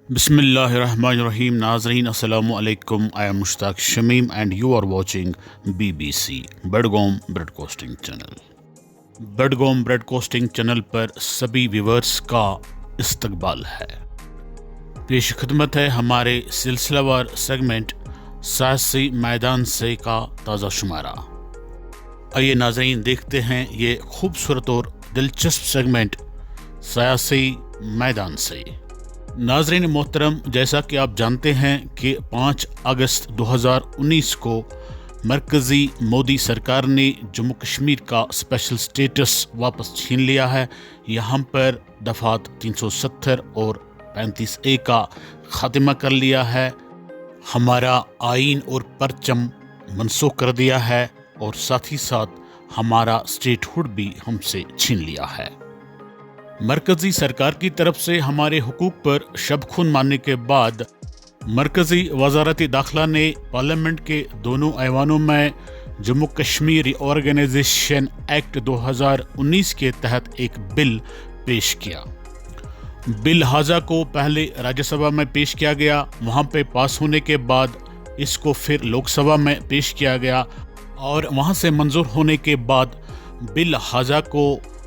Bismillahirrahmanirrahim. Nazreen, Assalamu alaikum. I am Mushtaq Shamim and you are watching BBC Badgom Broadcasting Channel. Badgom Broadcasting Channel पर सभी viewers का इस्तकबाल है। पेश खिदमत है हमारे सिलसिलावार सेगमेंट सियासी मैदान से का ताज़ा शुमारा। आइए नाज़रीन देखते हैं ये खूबसूरत और दिलचस्प सेगमेंट सियासी मैदान से। नाज़रीन मोहतरम, जैसा कि आप जानते हैं कि 5 अगस्त 2019 को मरकज़ी मोदी सरकार ने जम्मू कश्मीर का स्पेशल स्टेटस वापस छीन लिया है। यहाँ पर दफ़ात 370 और 35A का ख़ात्मा कर लिया है। हमारा आइन और परचम मनसूख कर दिया है और साथ ही साथ हमारा स्टेटहुड भी हमसे छीन लिया है। मरकज़ी सरकार की तरफ से हमारे हुकूक पर शब-खून मारने के बाद मरकज़ी वज़ारत दाखिला ने पार्लियामेंट के दोनों ऐवानों में जम्मू कश्मीर रीऑर्गेनाइजेशन एक्ट 2019 के तहत एक बिल पेश किया। बिल हाजा को पहले राज्यसभा में पेश किया गया, वहाँ पे पास होने के बाद इसको फिर लोकसभा में पेश किया गया और वहाँ से मंजूर होने के बाद बिल हाजा को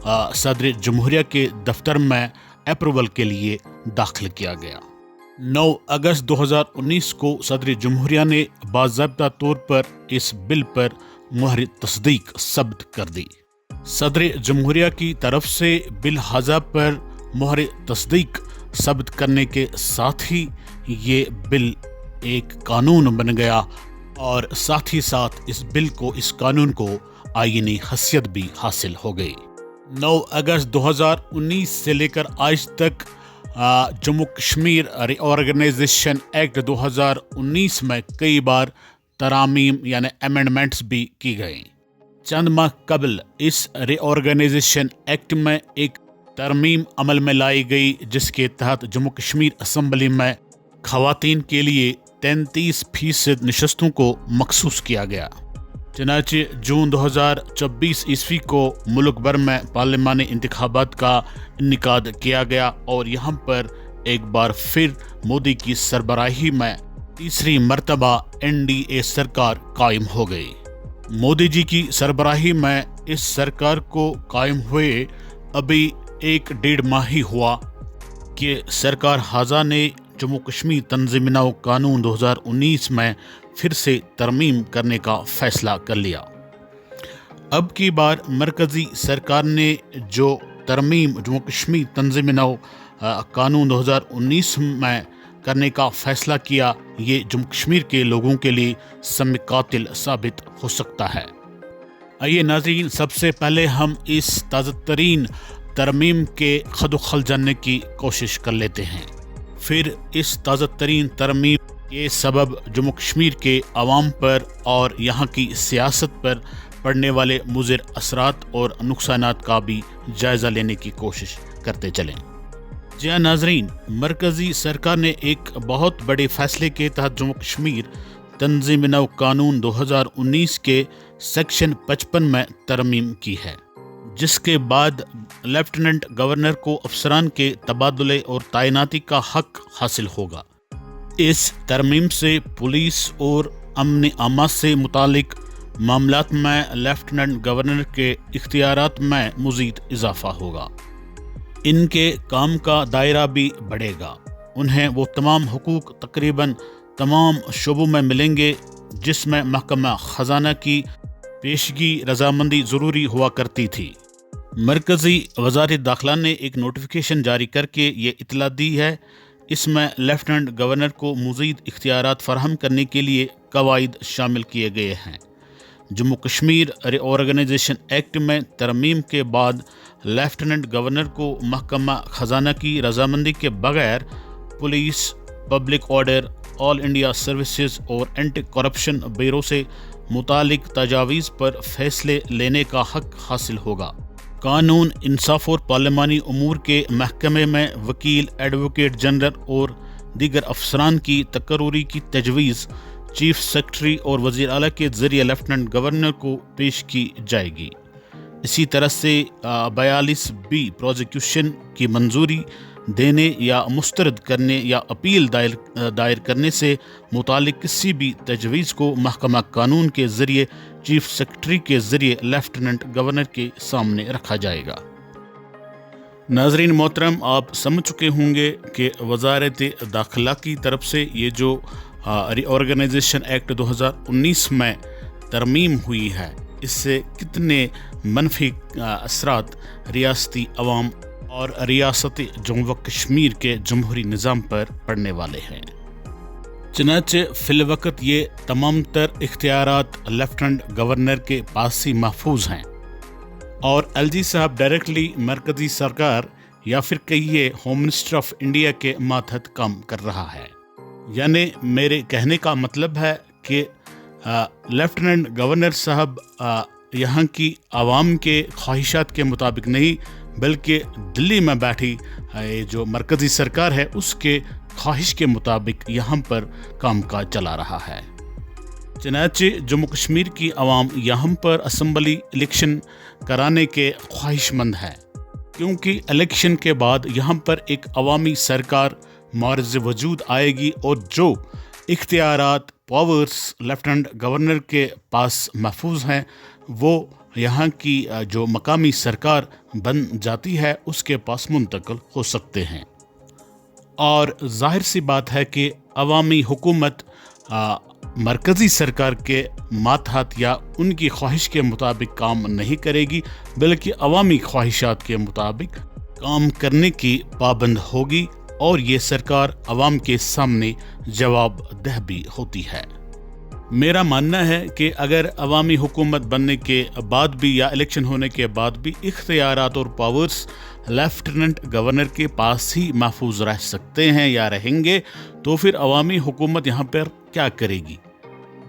सदर जमहूरिया के दफ्तर में अप्रूवल के लिए दाखिल किया गया। 9 अगस्त 2019 को सदर जमहूरिया ने बाज़ाब्ता तौर पर इस बिल पर मुहर तस्दीक सब्त कर दी। सदर जमहूरिया की तरफ से बिल हाजा पर मुहर तस्दीक सब्त करने के साथ ही ये बिल एक कानून बन गया और साथ ही साथ इस कानून को आईनी हैसियत भी हासिल हो गई। 9 अगस्त 2019 से लेकर आज तक जम्मू कश्मीर रीऑर्गेनाइजेशन एक्ट 2019 में कई बार तरामीम यानी अमेंडमेंट्स भी की गई। चंद माह कबल इस रीऑर्गेनाइजेशन एक्ट में एक तरमीम अमल में लाई गई जिसके तहत जम्मू कश्मीर असम्बली में खवातीन के लिए 33% नशस्तों को मखसूस किया गया। चनाचे जून 2024 ईस्वी को मुल्क भर में पार्लिमानी इंतखाबात का इनेकाद किया गया और यहाँ पर एक बार फिर मोदी की सरबराही में तीसरी मर्तबा NDA सरकार कायम हो गई। मोदी जी की सरबराही में इस सरकार को कायम हुए अभी 1-1.5 माह ही हुआ कि सरकार हाजा ने जम्मू कश्मीर तंजीम-ए-नौ कानून 2019 में फिर से तरमीम करने का फैसला कर लिया। अब की बार मरकज़ी सरकार ने जो तरमीम जम्मू कश्मीर तंजीम-ए-नौ कानून 2019 में करने का फैसला किया, ये जम्मू कश्मीर के लोगों के लिए सम कातिल साबित हो सकता है। आइए नाज़रीन, सबसे पहले हम इस ताज़ा तरीन तरमीम के खदोखल जानने की कोशिश कर लेते हैं। फिर इस ताज़ा तरीन तरमीम के सबब जम्मू कश्मीर के अवाम पर और यहाँ की सियासत पर पड़ने वाले मुज़िर असरात और नुकसानात का भी जायज़ा लेने की कोशिश करते चलें। जी हाँ नाज़रीन, मरकज़ी सरकार ने एक बहुत बड़े फैसले के तहत जम्मू कश्मीर तंजीम-ए-नौ कानून 2019 के सेक्शन 55 में तरमीम की है, जिसके बाद लेफ्टिनेंट गवर्नर को अफसरान के तबादले और तैनाती का हक हासिल होगा। इस तरमीम से पुलिस और अमन आमा से मुतालिक मामलात में लेफ्टिनेंट गवर्नर के इख्तियारात में मज़ीद इजाफा होगा। इनके काम का दायरा भी बढ़ेगा। उन्हें वो तमाम हुकूक तकरीबन तमाम शोबों में मिलेंगे जिसमें महकमा ख़जाना की पेशगी रजामंदी ज़रूरी हुआ करती थी। मरकज़ी वज़ारत दाखिला ने एक नोटिफिकेशन जारी करके ये इतला दी है। इसमें लेफ्टिनेंट गवर्नर को मज़ीद इख्तियारात फराहम करने के लिए कवायद शामिल किए गए हैं। जम्मू कश्मीर रीऑर्गेनाइजेशन एक्ट में तरमीम के बाद लेफ्टिनेंट गवर्नर को महकमा ख़जाना की रजामंदी के बगैर police, public order, all India services और एंटी करप्शन ब्यूरो से मुतालिक तजावीज़ पर फैसले लेने का हक हासिल होगा। कानून इंसाफ और पार्लिमानी उमूर के महकमे में वकील, एडवोकेट जनरल और दीगर अफसरान की तकर्रूरी की तजवीज़ चीफ सेक्रेटरी और वज़ीर आला के ज़रिए लेफ्टिनेंट गवर्नर को पेश की जाएगी। इसी तरह से 42B प्रोसिक्यूशन की मंजूरी دینے یا مسترد کرنے یا اپیل دائر کرنے سے متعلق کسی بھی تجویز کو محکمہ قانون کے ذریعے چیف سیکرٹری کے ذریعے لیفٹیننٹ گورنر کے سامنے رکھا جائے گا۔ ناظرین محترم، آپ سمجھ چکے ہوں گے کہ وزارت داخلہ کی طرف سے یہ جو ری آرگنائزیشن ایکٹ 2019 میں ترمیم ہوئی ہے، اس سے کتنے منفی اثرات ریاستی عوام اور ریاست جموں و کشمیر کے جمہوری نظام پر پڑنے والے ہیں۔ چنانچہ فی الوقت یہ تمام تر اختیارات لیفٹیننٹ گورنر کے پاس ہی محفوظ ہیں، اور ایل جی صاحب ڈائریکٹلی مرکزی سرکار یا پھر کہیے ہوم منسٹر آف انڈیا کے ماتحت کام کر رہا ہے۔ یعنی میرے کہنے کا مطلب ہے کہ لیفٹیننٹ گورنر صاحب یہاں کی عوام کے خواہشات کے مطابق نہیں، بلکہ دلی میں بیٹھی جو مرکزی سرکار ہے اس کے خواہش کے مطابق یہاں پر کام کاج چلا رہا ہے۔ چنانچہ جموں کشمیر کی عوام یہاں پر اسمبلی الیکشن کرانے کے خواہش مند ہے، کیونکہ الیکشن کے بعد یہاں پر ایک عوامی سرکار معرض وجود آئے گی، اور جو اختیارات پاورز لیفٹیننٹ گورنر کے پاس محفوظ ہیں وہ یہاں کی جو مقامی سرکار بن جاتی ہے اس کے پاس منتقل ہو سکتے ہیں۔ اور ظاہر سی بات ہے کہ عوامی حکومت مرکزی سرکار کے ماتحت یا ان کی خواہش کے مطابق کام نہیں کرے گی، بلکہ عوامی خواہشات کے مطابق کام کرنے کی پابند ہوگی، اور یہ سرکار عوام کے سامنے جواب دہ بھی ہوتی ہے۔ میرا ماننا ہے کہ اگر عوامی حکومت بننے کے بعد بھی یا الیکشن ہونے کے بعد بھی اختیارات اور پاورز لیفٹیننٹ گورنر کے پاس ہی محفوظ رہ سکتے ہیں یا رہیں گے، تو پھر عوامی حکومت یہاں پر کیا کرے گی؟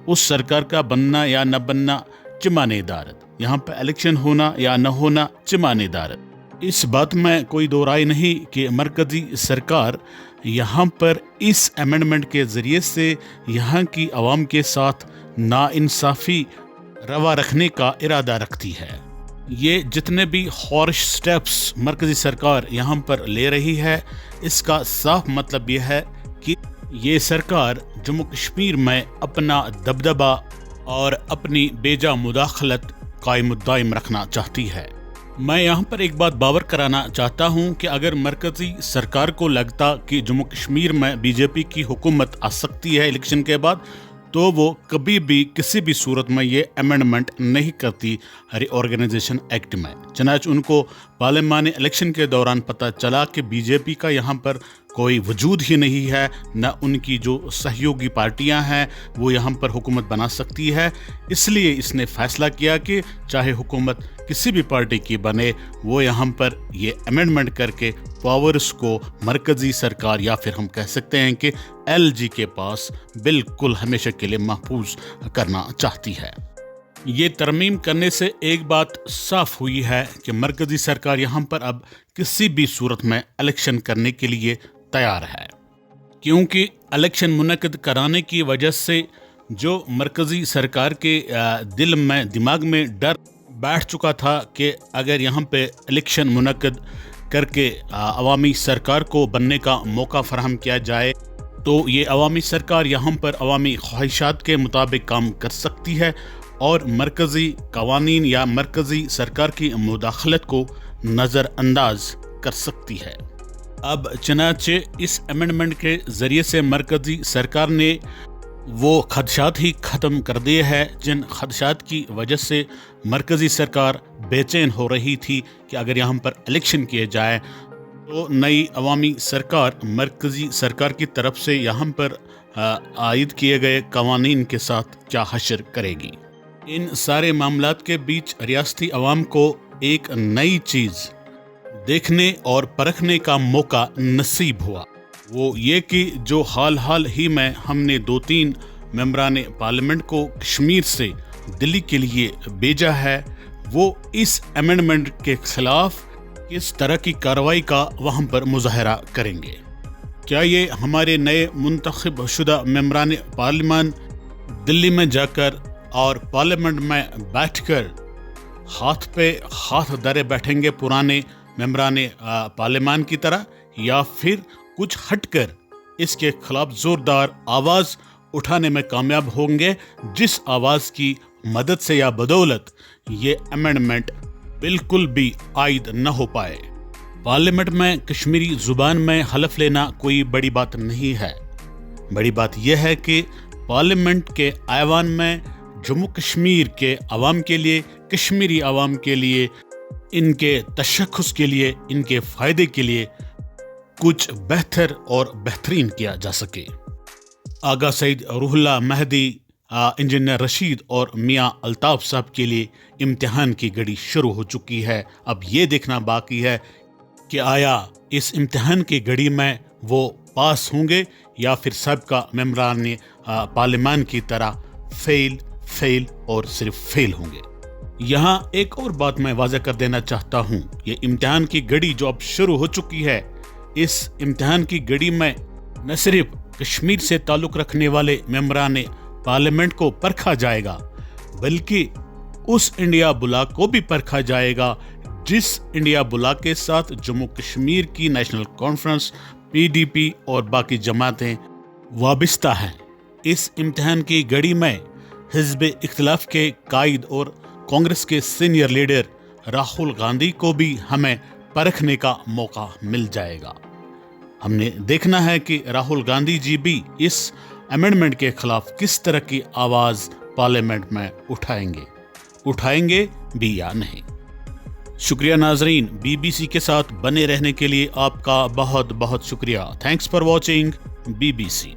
اس سرکار کا بننا یا نہ بننا چمانے دارت، یہاں پہ الیکشن ہونا یا نہ ہونا چمانے دارت۔ اس بات میں کوئی دو رائے نہیں کہ مرکزی سرکار یہاں پر اس امینڈمنٹ کے ذریعے سے یہاں کی عوام کے ساتھ ناانصافی روا رکھنے کا ارادہ رکھتی ہے۔ یہ جتنے بھی ہارش سٹیپس مرکزی سرکار یہاں پر لے رہی ہے، اس کا صاف مطلب یہ ہے کہ یہ سرکار جموں کشمیر میں اپنا دبدبہ اور اپنی بیجا مداخلت قائم الدائم رکھنا چاہتی ہے۔ میں یہاں پر ایک بات باور کرانا چاہتا ہوں کہ اگر مرکزی سرکار کو لگتا کہ جموں کشمیر میں بی جے پی کی حکومت آ سکتی ہے الیکشن کے بعد، تو وہ کبھی بھی کسی بھی صورت میں یہ امینڈمنٹ نہیں کرتی ری آرگنائزیشن ایکٹ میں۔ چنانچہ ان کو پارلیمانی الیکشن کے دوران پتہ چلا کہ بی جے پی کا یہاں پر کوئی وجود ہی نہیں ہے، نہ ان کی جو سہیوگی پارٹیاں ہیں وہ یہاں پر حکومت بنا سکتی ہے، اس لیے اس نے فیصلہ کیا کہ چاہے حکومت کسی بھی پارٹی کی بنے، وہ یہاں پر یہ امینڈمنٹ کر کے پاورز کو مرکزی سرکار یا پھر ہم کہہ سکتے ہیں کہ ایل جی کے پاس بالکل ہمیشہ کے لیے محفوظ کرنا چاہتی ہے۔ یہ ترمیم کرنے سے ایک بات صاف ہوئی ہے کہ مرکزی سرکار یہاں پر اب کسی بھی صورت میں الیکشن کرنے کے لیے تیار ہے، کیونکہ الیکشن منعقد کرانے کی وجہ سے جو مرکزی سرکار کے دماغ میں ڈر بیٹھ چکا تھا کہ اگر یہاں پہ الیکشن منعقد کر کے عوامی سرکار کو بننے کا موقع فراہم کیا جائے تو یہ عوامی سرکار یہاں پر عوامی خواہشات کے مطابق کام کر سکتی ہے اور مرکزی قوانین یا مرکزی سرکار کی مداخلت کو نظر انداز کر سکتی ہے۔ اب چنانچہ اس امینڈمنٹ کے ذریعے سے مرکزی سرکار نے وہ خدشات ہی ختم کر دیے ہیں جن خدشات کی وجہ سے مرکزی سرکار بے چین ہو رہی تھی کہ اگر یہاں پر الیکشن کیے جائے تو نئی عوامی سرکار مرکزی سرکار کی طرف سے یہاں پر عائد کیے گئے قوانین کے ساتھ کیا حشر کرے گی۔ ان سارے معاملات کے بیچ ریاستی عوام کو ایک نئی چیز دیکھنے اور پرکھنے کا موقع نصیب ہوا، وہ یہ کہ جو حال ہی میں ہم نے 2-3 ممبران پارلیمنٹ کو کشمیر سے دلی کے لیے بھیجا ہے، وہ اس امینڈمنٹ کے خلاف کس طرح کی کارروائی کا وہاں پر مظاہرہ کریں گے۔ کیا یہ ہمارے نئے منتخب شدہ ممبران پارلیمان دلی میں جا کر اور پارلیمنٹ میں بیٹھ کر ہاتھ پہ ہاتھ دھرے بیٹھیں گے پرانے ممبران پارلیمان کی طرح، या फिर कुछ हटकर इसके खिलाफ जोरदार आवाज उठाने में कामयाब होंगे, जिस आवाज की मदद से या बदौलत ये अमेंडमेंट बिल्कुल भी आयद न हो पाए। पार्लियामेंट में कश्मीरी जुबान में हलफ लेना कोई बड़ी बात नहीं है। बड़ी बात यह है कि पार्लियामेंट के ऐवान में जम्मू कश्मीर के अवाम के लिए, कश्मीरी अवाम के लिए, इनके तशख्खुस के लिए, इनके फ़ायदे के लिए कुछ बेहतर और बेहतरीन किया जा सके। आगा सईद रूहुल्लाह महदी, इंजीनियर रशीद और मियां अल्ताफ़ साहब के लिए इम्तिहान की घड़ी शुरू हो चुकी है। अब ये देखना बाकी है कि आया इस इम्तिहान की घड़ी में वो पास होंगे या फिर सबका मेंबरान पार्लियामान की तरह फेल और सिर्फ फेल होंगे। यहाँ एक और बात मैं वाज़ेह कर देना चाहता हूँ, ये इम्तिहान की घड़ी जो अब शुरू हो चुकी है, इस इम्तिहान की घड़ी में न सिर्फ कश्मीर से ताल्लुक़ रखने वाले मेंबरान पार्लियामेंट को परखा जाएगा, बल्कि उस इंडिया ब्लॉक को भी परखा जाएगा जिस इंडिया ब्लॉक के साथ जम्मू कश्मीर की नेशनल कॉन्फ्रेंस, PDP और बाकी जमातें वाबिस्ता हैं। इस इम्तिहान की घड़ी में हिज़्ब इख्तिलाफ के कायद और कांग्रेस के सीनियर लीडर राहुल गांधी को भी हमें परखने का मौका मिल जाएगा। हमने देखना है कि राहुल गांधी जी भी इस अमेंडमेंट के खिलाफ किस तरह की आवाज़ पार्लियामेंट में उठाएंगे भी या नहीं। शुक्रिया नाजरीन, BBC के साथ बने रहने के लिए आपका बहुत बहुत शुक्रिया। Thanks for watching BBC।